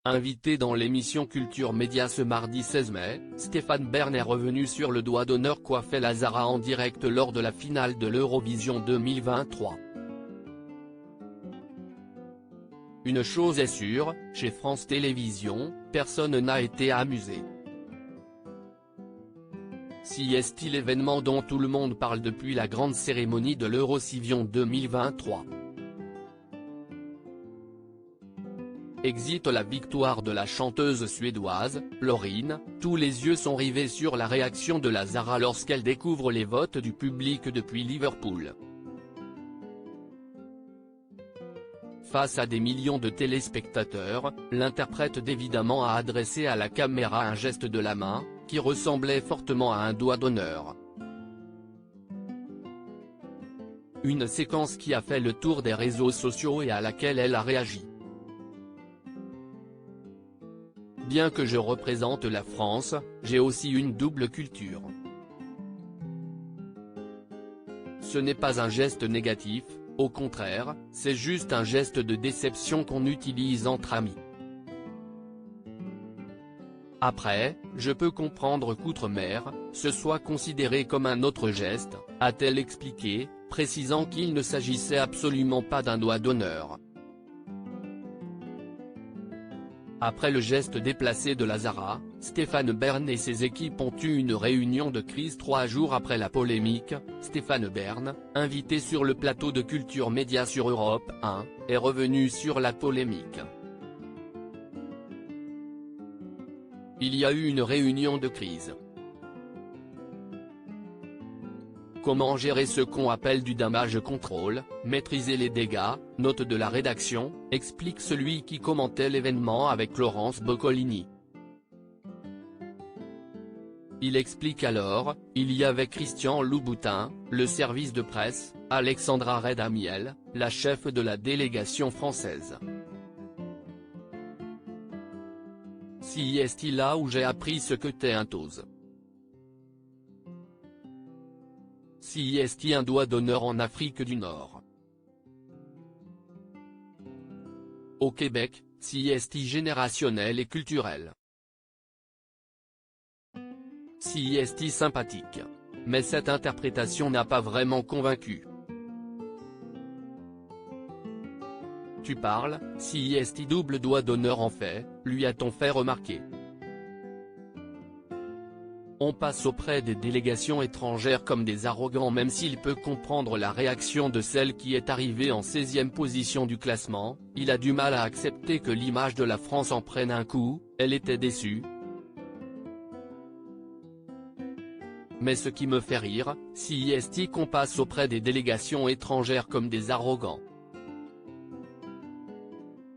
Invité dans l'émission Culture Média ce mardi 16 mai, Stéphane Bern est revenu sur le doigt d'honneur qu'a fait la Zara en direct lors de la finale de l'Eurovision 2023. Une chose est sûre, chez France Télévisions, personne n'a été amusé. Si est-il l'événement dont tout le monde parle depuis la grande cérémonie de l'Eurovision 2023. Exit la victoire de la chanteuse suédoise, Loreen, tous les yeux sont rivés sur la réaction de la Zara lorsqu'elle découvre les votes du public depuis Liverpool. Face à des millions de téléspectateurs, l'interprète d'évidemment a adressé à la caméra un geste de la main, qui ressemblait fortement à un doigt d'honneur. Une séquence qui a fait le tour des réseaux sociaux et à laquelle elle a réagi. Bien que je représente la France, j'ai aussi une double culture. Ce n'est pas un geste négatif, au contraire, c'est juste un geste de déception qu'on utilise entre amis. Après, je peux comprendre qu'outre-mer, ce soit considéré comme un autre geste, a-t-elle expliqué, précisant qu'il ne s'agissait absolument pas d'un doigt d'honneur. Après le geste déplacé de la Zara, Stéphane Bern et ses équipes ont eu une réunion de crise 3 jours après la polémique. Stéphane Bern, invité sur le plateau de Culture Média sur Europe 1, est revenu sur la polémique. Il y a eu une réunion de crise. Comment gérer ce qu'on appelle du damage control, maîtriser les dégâts, note de la rédaction, explique celui qui commentait l'événement avec Laurence Boccolini. Il explique alors, il y avait Christian Louboutin, le service de presse, Alexandra Redamiel, la chef de la délégation française. Si est là où j'ai appris ce que t'es un tose. Si est un doigt d'honneur en Afrique du Nord. Au Québec, si est générationnel et culturel. Si est sympathique. Mais cette interprétation n'a pas vraiment convaincu. Tu parles, si est double doigt d'honneur en fait, lui a-t-on fait remarquer. On passe auprès des délégations étrangères comme des arrogants même s'il peut comprendre la réaction de celle qui est arrivée en 16e position du classement, il a du mal à accepter que l'image de la France en prenne un coup, elle était déçue. Mais ce qui me fait rire, si est qu'on passe auprès des délégations étrangères comme des arrogants.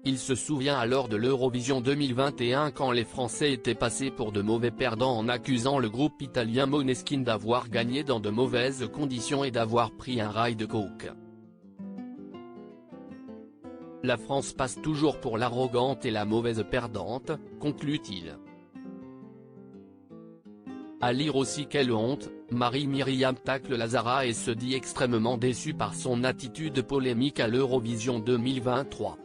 Il se souvient alors de l'Eurovision 2021 quand les Français étaient passés pour de mauvais perdants en accusant le groupe italien Måneskin d'avoir gagné dans de mauvaises conditions et d'avoir pris un rail de coke. La France passe toujours pour l'arrogante et la mauvaise perdante, conclut-il. À lire aussi quelle honte, Marie-Myriam tacle la Zara et se dit extrêmement déçue par son attitude polémique à l'Eurovision 2023.